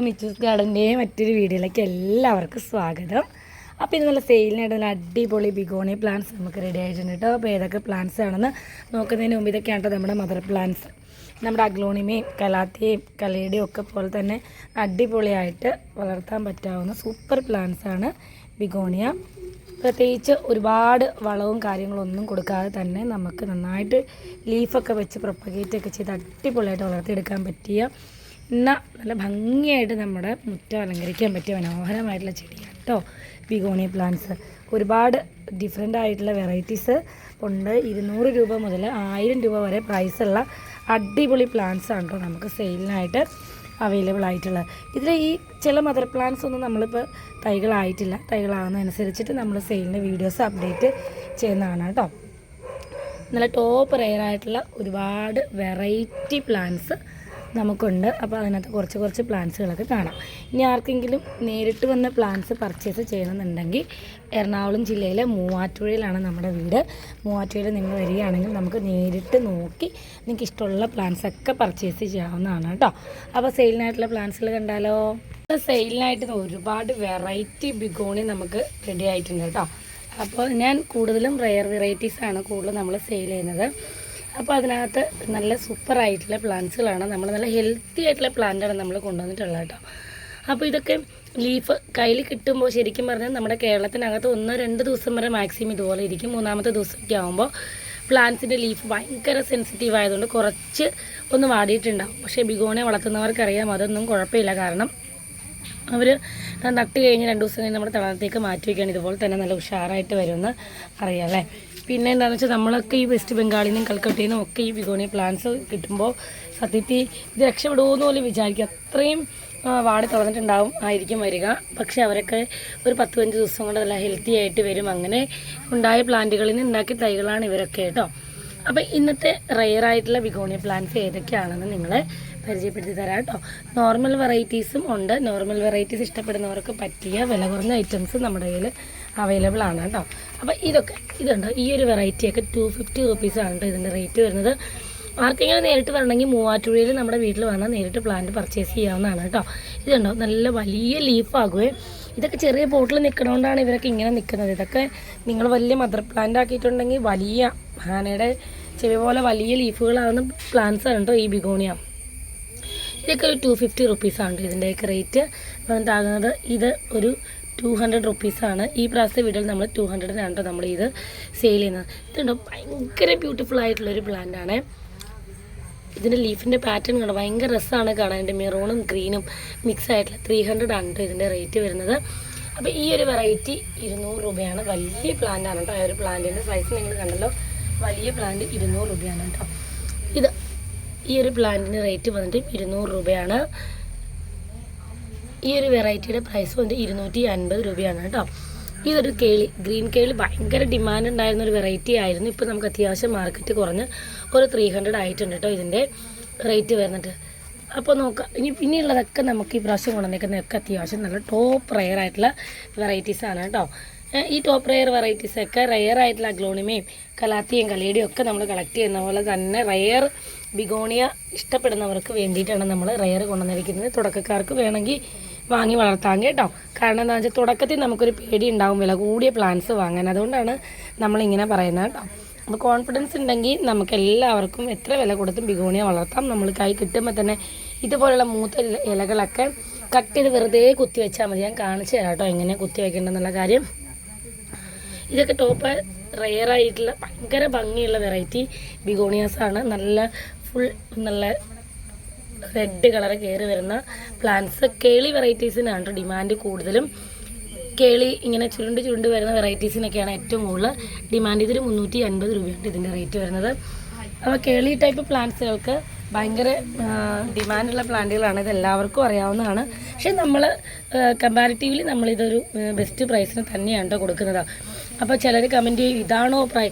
മിച്ചൂസ് ഗാർഡൻ്റെ മറ്റൊരു വീഡിയോയിലേക്ക് എല്ലാവർക്കും സ്വാഗതം. അപ്പോൾ ഇത് നല്ല സെയിലിനായിട്ട് നല്ല അടിപൊളി ബിഗോണി പ്ലാന്റ്സ് നമുക്ക് റെഡി ആയിട്ടുണ്ട് കേട്ടോ. അപ്പോൾ ഏതൊക്കെ പ്ലാന്റ്സ് ആണെന്ന് നോക്കുന്നതിന് മുമ്പ് ഇതൊക്കെയാണ് നമ്മുടെ മദർ പ്ലാന്റ്സ്. നമ്മുടെ അഗ്ലോണിമയും കലാത്തിയും കലേഡിയും ഒക്കെ പോലെ തന്നെ അടിപൊളിയായിട്ട് വളർത്താൻ പറ്റാവുന്ന സൂപ്പർ പ്ലാന്റ്സാണ് ബിഗോണിയ. പ്രത്യേകിച്ച് ഒരുപാട് വളവും കാര്യങ്ങളൊന്നും കൊടുക്കാതെ തന്നെ നമുക്ക് നന്നായിട്ട് ലീഫൊക്കെ വെച്ച് പ്രൊപ്പഗേറ്റൊക്കെ ചെയ്ത് അടിപൊളിയായിട്ട് വളർത്തിയെടുക്കാൻ പറ്റിയ എന്നാൽ നല്ല ഭംഗിയായിട്ട് നമ്മുടെ മുറ്റം അലങ്കരിക്കാൻ പറ്റിയ മനോഹരമായിട്ടുള്ള ചെടിയാണ് കേട്ടോ ബിഗോണിയ പ്ലാന്റ്സ്. ഒരുപാട് ഡിഫറെൻ്റ് ആയിട്ടുള്ള വെറൈറ്റീസ് ഉണ്ട്. 200 രൂപ മുതൽ 1000 രൂപ വരെ പ്രൈസുള്ള അടിപൊളി പ്ലാന്റ്സ് ആണ് കേട്ടോ നമുക്ക് സെയിലിനായിട്ട് അവൈലബിൾ ആയിട്ടുള്ളത്. ഇതിൽ ഈ ചില മദർ പ്ലാന്റ്സ് ഒന്നും നമ്മളിപ്പോൾ തൈകളായിട്ടില്ല. തൈകളാകുന്നതനുസരിച്ചിട്ട് നമ്മൾ സെയിലിൻ്റെ വീഡിയോസ് അപ്ഡേറ്റ് ചെയ്യുന്നതാണ് കേട്ടോ. നല്ല ടോപ്പ് റെയർ ആയിട്ടുള്ള ഒരുപാട് വെറൈറ്റി പ്ലാന്റ്സ് നമുക്കുണ്ട്. അപ്പോൾ അതിനകത്ത് കുറച്ച് പ്ലാന്റ്സുകളൊക്കെ കാണാം. ഇനി ആർക്കെങ്കിലും നേരിട്ട് വന്ന് പ്ലാന്റ്സ് പർച്ചേസ് ചെയ്യണമെന്നുണ്ടെങ്കിൽ എറണാകുളം ജില്ലയിലെ മൂവാറ്റുപുഴയിലാണ് നമ്മുടെ വീട്. മൂവാറ്റുപുഴയിൽ നിങ്ങൾ വരികയാണെങ്കിൽ നമുക്ക് നേരിട്ട് നോക്കി നിങ്ങൾക്ക് ഇഷ്ടമുള്ള പ്ലാന്റ്സൊക്കെ പർച്ചേസ് ചെയ്യാവുന്നതാണ് കേട്ടോ. അപ്പോൾ സെയിലിനായിട്ടുള്ള പ്ലാന്റ്സുകൾ കണ്ടാലോ. സെയിലിനായിട്ട് ഒരുപാട് വെറൈറ്റി ബിഗോണി നമുക്ക് റെഡി ആയിട്ടുണ്ട് കേട്ടോ. അപ്പോൾ ഞാൻ കൂടുതലും റെയർ വെറൈറ്റീസാണ് കൂടുതൽ നമ്മൾ സെയിൽ ചെയ്യുന്നത്. അപ്പോൾ അതിനകത്ത് നല്ല സൂപ്പറായിട്ടുള്ള പ്ലാന്റ്സുകളാണ്, നമ്മൾ നല്ല ഹെൽത്തി ആയിട്ടുള്ള പ്ലാന്റാണ് നമ്മൾ കൊണ്ടുവന്നിട്ടുള്ളത് കേട്ടോ. അപ്പോൾ ഇതൊക്കെ ലീഫ് കയ്യിൽ കിട്ടുമ്പോൾ ശരിക്കും പറഞ്ഞാൽ നമ്മുടെ കേരളത്തിനകത്ത് 1-2 ദിവസം വരെ മാക്സിമം ഇതുപോലെ ഇരിക്കും. 3-ാമത്തെ ദിവസമൊക്കെ ആകുമ്പോൾ പ്ലാന്റ്സിൻ്റെ ലീഫ് ഭയങ്കര സെൻസിറ്റീവ് ആയതുകൊണ്ട് കുറച്ച് ഒന്ന് വാടിയിട്ടുണ്ടാവും. പക്ഷേ ബിഗോണിയ വളർത്തുന്നവർക്കറിയാം അതൊന്നും കുഴപ്പമില്ല. കാരണം അവർ നട്ട് കഴിഞ്ഞ് 2 ദിവസം കഴിഞ്ഞ് നമ്മുടെ തളത്തേക്ക് മാറ്റി വയ്ക്കുകയാണ്. ഇതുപോലെ തന്നെ നല്ല ഉഷാറായിട്ട് വരുമെന്ന് അറിയാം അല്ലേ. പിന്നെ എന്താണെന്ന് വെച്ചാൽ നമ്മളൊക്കെ ഈ വെസ്റ്റ് ബംഗാളിൽ നിന്നും കൽക്കട്ടയിൽ നിന്നും ഒക്കെ ഈ ബിഗോണിയ പ്ലാന്റ്സ് കിട്ടുമ്പോൾ സത്യത്തിൽ ഇത് രക്ഷപ്പെടുമെന്ന് പോലും വിചാരിക്കും. അത്രയും വാടി തുറന്നിട്ടുണ്ടാവും ആയിരിക്കും വരിക. പക്ഷേ അവരൊക്കെ ഒരു 10-15 ദിവസം കൊണ്ട് നല്ല ഹെൽത്തി ആയിട്ട് വരും. അങ്ങനെ ഉണ്ടായ പ്ലാന്റുകളിൽ നിന്ന് ഉണ്ടാക്കിയ തൈകളാണ് ഇവരൊക്കെ കേട്ടോ. അപ്പോൾ ഇന്നത്തെ റെയറായിട്ടുള്ള ബിഗോണിയ പ്ലാന്റ്സ് ഏതൊക്കെയാണെന്ന് നിങ്ങളെ പരിചയപ്പെടുത്തി തരാം കേട്ടോ. നോർമൽ വെറൈറ്റീസും ഉണ്ട്. നോർമൽ വെറൈറ്റീസ് ഇഷ്ടപ്പെടുന്നവർക്ക് പറ്റിയ വില കുറഞ്ഞ ഐറ്റംസ് നമ്മുടെ കയ്യിൽ അവൈലബിൾ ആണ് കേട്ടോ. അപ്പോൾ ഇതുണ്ട്. ഈ ഒരു വെറൈറ്റിയൊക്കെ 250 റുപ്പീസാണ് കേട്ടോ ഇതിൻ്റെ റേറ്റ് വരുന്നത്. ആർക്കെങ്കിലും നേരിട്ട് വരണമെങ്കിൽ മൂവാറ്റുപുഴയിൽ നമ്മുടെ വീട്ടിൽ വന്നാൽ നേരിട്ട് പ്ലാന്റ് പർച്ചേസ് ചെയ്യാവുന്നതാണ് കേട്ടോ. ഇതുണ്ടോ നല്ല വലിയ ലീഫാകുകയും ഇതൊക്കെ ചെറിയ പോട്ടിൽ നിൽക്കണോണ്ടാണ് ഇവരൊക്കെ ഇങ്ങനെ നിൽക്കുന്നത്. ഇതൊക്കെ നിങ്ങൾ വലിയ മദർ പ്ലാന്റ് ആക്കിയിട്ടുണ്ടെങ്കിൽ വലിയ ആനയുടെ ചെവി പോലെ വലിയ ലീഫുകളാകുന്ന പ്ലാന്റ്സ് ആണ് കേട്ടോ ഈ ബിഗോണിയ. ഇതൊക്കെ ഒരു 250 റുപ്പീസാണ് ഇതിൻ്റെയൊക്കെ റേറ്റ് വന്നിട്ടാകുന്നത്. ഇത് ഒരു 200 റുപ്പീസാണ്. ഈ പ്രാവശ്യത്തെ വീഡിയോയിൽ നമ്മൾ 200-നാണ് കേട്ടോ നമ്മൾ ഇത് സെയിൽ ചെയ്യുന്നത്. ഇതുണ്ടോ ഭയങ്കര ബ്യൂട്ടിഫുൾ ആയിട്ടുള്ളൊരു പ്ലാന്റാണ്. ഇതിൻ്റെ ലീഫിൻ്റെ പാറ്റേൺ കണ്ടോ ഭയങ്കര രസമാണ് കാണാൻ. ഇതിൻ്റെ മെറൂണും ഗ്രീനും മിക്സ് ആയിട്ടുള്ള 300 ആണ് കേട്ടോ ഇതിൻ്റെ റേറ്റ് വരുന്നത്. അപ്പോൾ ഈ ഒരു വെറൈറ്റി 200 രൂപയാണ്. വലിയ പ്ലാന്റാണ് കേട്ടോ. ആ ഒരു പ്ലാന്റിൻ്റെ സൈസ് നിങ്ങൾ കണ്ടല്ലോ. വലിയ പ്ലാന്റ് 200 രൂപയാണ് കേട്ടോ. ഈ ഒരു പ്ലാന്റിന് റേറ്റ് വന്നിട്ട് 200 രൂപയാണ്. ഈ ഒരു വെറൈറ്റിയുടെ പ്രൈസ് വന്നിട്ട് 250 രൂപയാണ് കേട്ടോ. ഇതൊരു ഗ്രീൻ കേളി ഭയങ്കര ഡിമാൻഡ് ഉണ്ടായിരുന്ന ഒരു വെറൈറ്റി ആയിരുന്നു. ഇപ്പോൾ നമുക്ക് അത്യാവശ്യം മാർക്കറ്റ് കുറഞ്ഞ് ഒരു 300 ആയിട്ടുണ്ട് കേട്ടോ ഇതിൻ്റെ റേറ്റ് വരുന്നിട്ട്. അപ്പോൾ നോക്കാം ഇനിയുള്ളതൊക്കെ നമുക്ക് ഈ പ്രാവശ്യം കൊണ്ടുവന്നേക്കുന്നതൊക്കെ അത്യാവശ്യം നല്ല ടോപ്പ് റെയർ ആയിട്ടുള്ള വെറൈറ്റീസാണ് കേട്ടോ. ഈ ടോപ്പ് റെയർ വെറൈറ്റീസൊക്കെ റെയർ ആയിട്ടുള്ള അഗ്ലോണിമയും കലാത്തിയും കലേഡിയും ഒക്കെ നമ്മൾ കളക്ട് ചെയ്യുന്ന പോലെ തന്നെ റെയർ ബിഗോണിയ ഇഷ്ടപ്പെടുന്നവർക്ക് വേണ്ടിയിട്ടാണ് നമ്മൾ റെയർ കൊണ്ടുവന്നിരിക്കുന്നത്. തുടക്കക്കാർക്ക് വേണമെങ്കിൽ വാങ്ങി വളർത്താൻ കേട്ടോ. കാരണം എന്താണെന്ന് വെച്ചാൽ തുടക്കത്തിൽ നമുക്കൊരു പേടി ഉണ്ടാവും വില കൂടിയ പ്ലാന്റ്സ് വാങ്ങാൻ. അതുകൊണ്ടാണ് നമ്മളിങ്ങനെ പറയുന്നത് കേട്ടോ. അപ്പോൾ കോൺഫിഡൻസ് ഉണ്ടെങ്കിൽ നമുക്ക് എല്ലാവർക്കും എത്ര വില കൊടുത്തും ബിഗോണിയ വളർത്താം. നമ്മൾ കൈ കിട്ടുമ്പോൾ തന്നെ ഇതുപോലുള്ള മൂത്ത ഇലകളൊക്കെ കട്ട് ചെയ്ത് വെറുതെ കുത്തി വെച്ചാൽ മതി. ഞാൻ കാണിച്ചു തരാം കേട്ടോ എങ്ങനെ കുത്തി വയ്ക്കേണ്ടെന്നുള്ള കാര്യം. ഇതൊക്കെ ടോപ്പ് റെയർ ആയിട്ടുള്ള ഭയങ്കര ഭംഗിയുള്ള വെറൈറ്റി ബിഗോണിയാസാണ്. നല്ല റെഡ് കളർ കയറി വരുന്ന പ്ലാന്റ്സ്. കേളി വെറൈറ്റീസിനാണ് ഡിമാൻഡ് കൂടുതലും. കേളി ഇങ്ങനെ ചുരുണ്ട് വരുന്ന വെറൈറ്റീസിനൊക്കെയാണ് ഏറ്റവും കൂടുതൽ ഡിമാൻഡ്. ഇതിൽ 350 രൂപയാണ് ഇതിൻ്റെ റേറ്റ് വരുന്നത്. അപ്പോൾ കേളി ടൈപ്പ് പ്ലാന്റ്സുകൾക്ക് ഭയങ്കര ഡിമാൻഡുള്ള പ്ലാന്റുകളാണ്. ഇത് എല്ലാവർക്കും അറിയാവുന്നതാണ്. പക്ഷേ നമ്മൾ കമ്പാരിറ്റീവ്ലി നമ്മളിതൊരു ബെസ്റ്റ് പ്രൈസിന് തന്നെയാണ് കേട്ടോ കൊടുക്കുന്നത്. അപ്പോൾ ചിലർ കമൻറ്റ് ചെയ്യും ഇതാണോ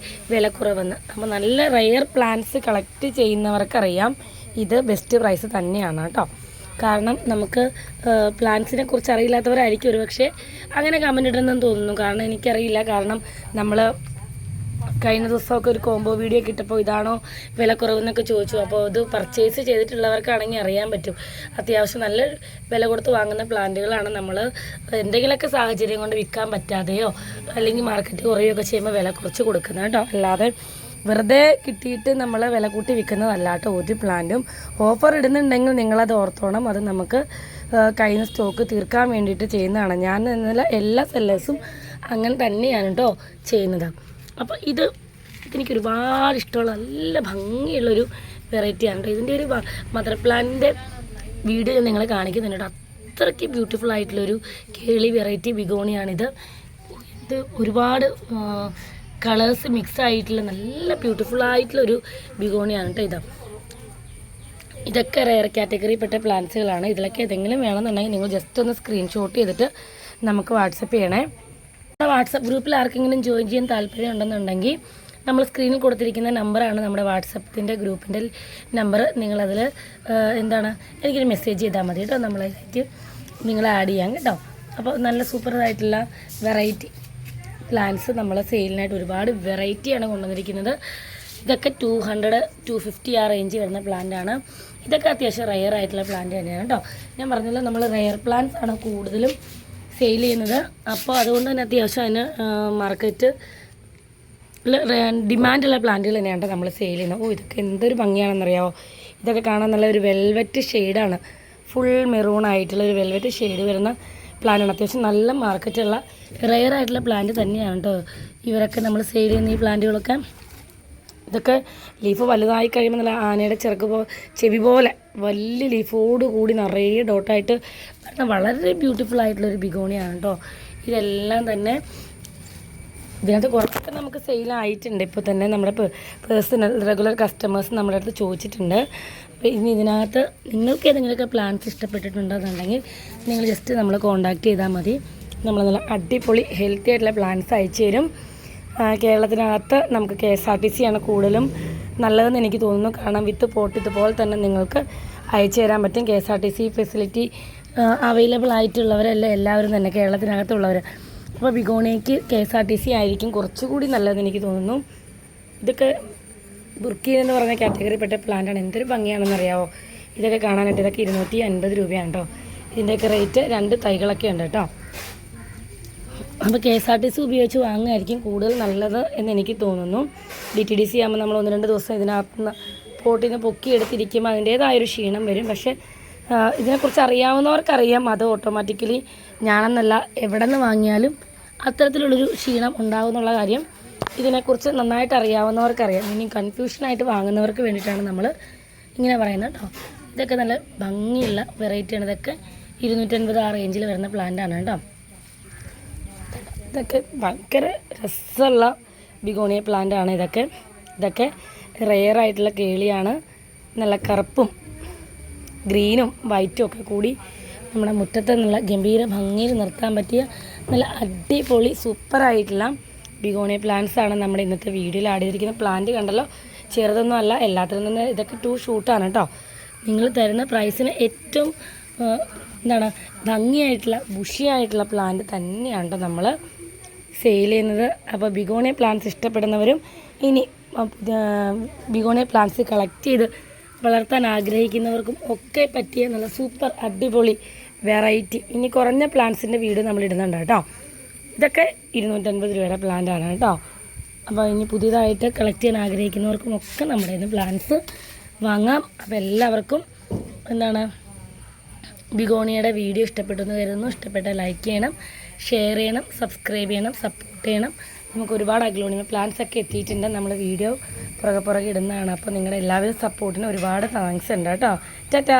വിലക്കുറവെന്ന്. അപ്പോൾ നല്ല റെയർ പ്ലാന്റ്സ് കളക്ട് ചെയ്യുന്നവർക്കറിയാം ഇത് ബെസ്റ്റ് പ്രൈസ് തന്നെയാണ് കേട്ടോ. കാരണം നമുക്ക് പ്ലാന്റ്സിനെ കുറിച്ച് അറിയില്ലാത്തവരായിരിക്കും ഒരുപക്ഷെ അങ്ങനെ കമൻറ്റ് ഇടുന്നതെന്ന് തോന്നുന്നു. കാരണം എനിക്കറിയില്ല. കാരണം നമ്മൾ കഴിഞ്ഞ ദിവസമൊക്കെ ഒരു കോംബോ വീഡിയോ കിട്ടപ്പോൾ ഇതാണോ വില കുറവെന്നൊക്കെ ചോദിച്ചു. അപ്പോൾ ഇത് പർച്ചേസ് ചെയ്തിട്ടുള്ളവർക്കാണെങ്കിൽ അറിയാൻ പറ്റും. അത്യാവശ്യം നല്ല വില കൊടുത്ത് വാങ്ങുന്ന പ്ലാന്റുകളാണ്. നമ്മൾ എന്തെങ്കിലുമൊക്കെ സാഹചര്യം കൊണ്ട് വിൽക്കാൻ പറ്റാതെയോ അല്ലെങ്കിൽ മാർക്കറ്റ് കുറയുകയൊക്കെ ചെയ്യുമ്പോൾ വില കുറച്ച് കൊടുക്കുന്നത് കേട്ടോ. അല്ലാതെ വെറുതെ കിട്ടിയിട്ട് നമ്മൾ വില കൂട്ടി വിൽക്കുന്നതല്ല കേട്ടോ ഒരു പ്ലാന്റും. ഓഫർ ഇടുന്നുണ്ടെങ്കിൽ നിങ്ങളത് ഓർത്തോണം. അത് നമുക്ക് കയ്യിൽ നിന്ന് സ്റ്റോക്ക് തീർക്കാൻ വേണ്ടിയിട്ട് ചെയ്യുന്നതാണ്. ഞാൻ എന്നല്ല എല്ലാ സെല്ലേഴ്സും അങ്ങനെ തന്നെയാണ് കേട്ടോ ചെയ്യുന്നത്. അപ്പോൾ ഇതെനിക്ക് ഒരുപാട് ഇഷ്ടമുള്ള നല്ല ഭംഗിയുള്ളൊരു വെറൈറ്റിയാണ് കേട്ടോ. ഇതിൻ്റെ ഒരു മദർ പ്ലാന്റിൻ്റെ വീഡിയോ ഞാൻ നിങ്ങളെ കാണിക്കുന്നുണ്ട് കേട്ടോ. അത്രയ്ക്ക് ബ്യൂട്ടിഫുൾ ആയിട്ടുള്ളൊരു കേളി വെറൈറ്റി ബിഗോണിയാണിത്. ഇത് ഒരുപാട് കളേഴ്സ് മിക്സ് ആയിട്ടുള്ള നല്ല ബ്യൂട്ടിഫുൾ ആയിട്ടുള്ളൊരു ബിഗോണിയാണ് കേട്ടോ. ഇതൊക്കെ റെയർ കാറ്റഗറിയിൽപ്പെട്ട പ്ലാന്റ്സുകളാണ്. ഇതിലൊക്കെ ഏതെങ്കിലും വേണമെന്നുണ്ടെങ്കിൽ നിങ്ങൾ ജസ്റ്റ് ഒന്ന് സ്ക്രീൻഷോട്ട് ചെയ്തിട്ട് നമുക്ക് വാട്സപ്പ് ചെയ്യണേ. വാട്സപ്പ് ഗ്രൂപ്പിൽ ആർക്കെങ്കിലും ജോയിൻ ചെയ്യാൻ താല്പര്യം ഉണ്ടെന്നുണ്ടെങ്കിൽ നമ്മൾ സ്ക്രീനിൽ കൊടുത്തിരിക്കുന്ന നമ്പറാണ് നമ്മുടെ വാട്സപ്പിൻ്റെ ഗ്രൂപ്പിൻ്റെ നമ്പർ. നിങ്ങളതിൽ എനിക്കൊരു മെസ്സേജ് ചെയ്താൽ മതി കേട്ടോ. നമ്മളതിലേക്ക് നിങ്ങളെ ആഡ് ചെയ്യാം കേട്ടോ. അപ്പോൾ നല്ല സൂപ്പറായിട്ടുള്ള വെറൈറ്റി പ്ലാന്റ്സ് നമ്മൾ സെയിലിനായിട്ട് ഒരുപാട് വെറൈറ്റിയാണ് കൊണ്ടുവന്നിരിക്കുന്നത്. ഇതൊക്കെ 200-250 ആ റേഞ്ച് വരുന്ന പ്ലാന്റാണ്. ഇതൊക്കെ അത്യാവശ്യം റെയർ ആയിട്ടുള്ള പ്ലാന്റ് തന്നെയാണ് കേട്ടോ. ഞാൻ പറഞ്ഞല്ലോ നമ്മൾ റെയർ പ്ലാന്റ്സ് ആണ് കൂടുതലും സെയിൽ ചെയ്യുന്നത്. അപ്പോൾ അതുകൊണ്ട് തന്നെ അത്യാവശ്യം അതിന് മാർക്കറ്റ് ഡിമാൻഡുള്ള പ്ലാന്റുകൾ തന്നെയാണ് നമ്മൾ സെയിൽ ചെയ്യുന്നത്. ഇതൊക്കെ എന്തൊരു ഭംഗിയാണെന്നറിയാമോ. ഇതൊക്കെ കാണാൻ നല്ല ഒരു വെൽവെറ്റ് ഷെയ്ഡാണ്. ഫുൾ മെറൂൺ ആയിട്ടുള്ള ഒരു വെൽവെറ്റ് ഷെയ്ഡ് വരുന്ന പ്ലാന്റാണ്. അത്യാവശ്യം നല്ല മാർക്കറ്റുള്ള റെയർ ആയിട്ടുള്ള പ്ലാന്റ് തന്നെയാണ് കേട്ടോ ഇവരൊക്കെ നമ്മൾ സെയിൽ ചെയ്യുന്ന ഈ പ്ലാന്റുകളൊക്കെ. ഇതൊക്കെ ലീഫ് വലുതായി കഴിയുമ്പോൾ നല്ല ആനയുടെ ചെവി പോലെ വലിയ ലീഫോട് കൂടി നിറയെ ഡോട്ടായിട്ട് വളരെ ബ്യൂട്ടിഫുൾ ആയിട്ടുള്ളൊരു ബിഗോണിയാണ് കേട്ടോ. ഇതെല്ലാം തന്നെ ഇതിനകത്ത് കുറച്ചൊക്കെ നമുക്ക് സെയിലായിട്ടുണ്ട്. ഇപ്പോൾ തന്നെ നമ്മുടെ പേഴ്സണൽ റെഗുലർ കസ്റ്റമേഴ്സ് നമ്മുടെ അടുത്ത് ചോദിച്ചിട്ടുണ്ട്. അപ്പോൾ ഇനി ഇതിനകത്ത് നിങ്ങൾക്ക് ഏതെങ്കിലുമൊക്കെ പ്ലാന്റ്സ് ഇഷ്ടപ്പെട്ടിട്ടുണ്ടെന്നുണ്ടെങ്കിൽ നിങ്ങൾ ജസ്റ്റ് നമ്മൾ കോൺടാക്റ്റ് ചെയ്താൽ മതി. നമ്മൾ നല്ല അടിപൊളി ഹെൽത്തി ആയിട്ടുള്ള പ്ലാന്റ്സ് അയച്ചു തരും. കേരളത്തിനകത്ത് നമുക്ക് KSRTC ആണ് കൂടുതലും നല്ലതെന്ന് എനിക്ക് തോന്നുന്നു. കാരണം വിത്ത് പോട്ട് ഇതുപോലെ തന്നെ നിങ്ങൾക്ക് അയച്ചു തരാൻ പറ്റും. KSRTC ഫെസിലിറ്റി അവൈലബിൾ ആയിട്ടുള്ളവരല്ല എല്ലാവരും തന്നെ കേരളത്തിനകത്തുള്ളവർ. അപ്പോൾ ബിഗോണിയയ്ക്ക് KSRTC ആയിരിക്കും കുറച്ചുകൂടി നല്ലതെന്ന് എനിക്ക് തോന്നുന്നു. ഇതൊക്കെ ബുർക്കീൻ എന്ന് പറഞ്ഞ കാറ്റഗറിപ്പെട്ട പ്ലാന്റാണ്. എന്തൊരു ഭംഗിയാണെന്നറിയാമോ. ഇതൊക്കെ കാണാനായിട്ട് ഇതൊക്കെ 250 രൂപയാണ് കേട്ടോ. ഇതിൻ്റെയൊക്കെ റേറ്റ് 2 തൈകളൊക്കെ ഉണ്ട് കേട്ടോ. അപ്പോൾ KSRTC ഉപയോഗിച്ച് വാങ്ങുകയായിരിക്കും കൂടുതൽ നല്ലത് എന്ന് എനിക്ക് തോന്നുന്നു. DTDC ആകുമ്പോൾ നമ്മൾ 1-2 ദിവസം ഇതിനകത്ത് പോട്ടിന് പൊക്കിയെടുത്തിരിക്കുമ്പോൾ അതിൻ്റേതായൊരു ക്ഷീണം വരും. പക്ഷേ ഇതിനെക്കുറിച്ച് അറിയാവുന്നവർക്കറിയാം. അത് ഓട്ടോമാറ്റിക്കലി ഞാനെന്നല്ല എവിടെ നിന്ന് വാങ്ങിയാലും അത്തരത്തിലുള്ളൊരു ക്ഷീണം ഉണ്ടാകുമെന്നുള്ള കാര്യം ഇതിനെക്കുറിച്ച് നന്നായിട്ട് അറിയാവുന്നവർക്കറിയാം. ഇനി കൺഫ്യൂഷനായിട്ട് വാങ്ങുന്നവർക്ക് വേണ്ടിയിട്ടാണ് നമ്മൾ ഇങ്ങനെ പറയുന്നത് കേട്ടോ. ഇതൊക്കെ നല്ല ഭംഗിയുള്ള വെറൈറ്റിയാണ്. ഇതൊക്കെ 250 ആ റേഞ്ചിൽ വരുന്ന പ്ലാന്റാണ് കേട്ടോ. ഇതൊക്കെ ഭയങ്കര രസമുള്ള ബിഗോണിയ പ്ലാന്റാണ്. ഇതൊക്കെ റെയർ ആയിട്ടുള്ള കേളിയാണ്. നല്ല കറുപ്പും ഗ്രീനും വൈറ്റും ഒക്കെ കൂടി നമ്മുടെ മുറ്റത്ത് നല്ല ഗംഭീര ഭംഗിയിൽ നിർത്താൻ പറ്റിയ നല്ല അടിപൊളി സൂപ്പറായിട്ടുള്ള ബിഗോണിയ പ്ലാന്റ്സ് ആണ് നമ്മുടെ ഇന്നത്തെ വീഡിയോയിൽ ആഡ് ചെയ്തിരിക്കുന്ന. പ്ലാന്റ് കണ്ടല്ലോ, ചെറുതൊന്നും അല്ല. എല്ലാത്തിനും തന്നെ ഇതൊക്കെ 2 ഷൂട്ടാണ് കേട്ടോ. നിങ്ങൾ തരുന്ന പ്രൈസിന് ഏറ്റവും ഭംഗിയായിട്ടുള്ള ബുഷിയായിട്ടുള്ള പ്ലാന്റ് തന്നെയാണ് കേട്ടോ നമ്മൾ സെയിൽ ചെയ്യുന്നത്. അപ്പോൾ ബിഗോണിയ പ്ലാന്റ്സ് ഇഷ്ടപ്പെടുന്നവരും ഇനി ബിഗോണിയ പ്ലാന്റ്സ് കളക്ട് ചെയ്ത് വളർത്താൻ ആഗ്രഹിക്കുന്നവർക്കും ഒക്കെ പറ്റിയ നല്ല സൂപ്പർ അടിപൊളി വെറൈറ്റി ഇനി കുറഞ്ഞ പ്ലാന്റ്സിൻ്റെ വീഡിയോ നമ്മൾ ഇടുന്നുണ്ട് കേട്ടോ. ഇതൊക്കെ 250 രൂപയുടെ പ്ലാന്റാണ് കേട്ടോ. അപ്പോൾ ഇനി പുതിയതായിട്ട് കളക്ട് ചെയ്യാൻ ആഗ്രഹിക്കുന്നവർക്കും ഒക്കെ നമ്മുടെ ഇന്ന് പ്ലാന്റ്സ് വാങ്ങാം. അപ്പോൾ എല്ലാവർക്കും ബിഗോണിയയുടെ വീഡിയോ ഇഷ്ടപ്പെട്ടെന്ന് കരുതുന്നു. ഇഷ്ടപ്പെട്ട ലൈക്ക് ചെയ്യണം, ഷെയർ ചെയ്യണം, സബ്സ്ക്രൈബ് ചെയ്യണം, സപ്പോർട്ട് ചെയ്യണം. നമുക്ക് ഒരുപാട് അഗ്ലോണിമ പ്ലാന്റ്സ് ഒക്കെ എത്തിയിട്ടുണ്ട്. നമ്മൾ വീഡിയോ പുറകെ ഇടുന്നതാണ്. അപ്പോൾ നിങ്ങളുടെ എല്ലാവരും സപ്പോർട്ടിന് ഒരുപാട് താങ്ക്സ് ഉണ്ട് കേട്ടോ. ടാറ്റാ.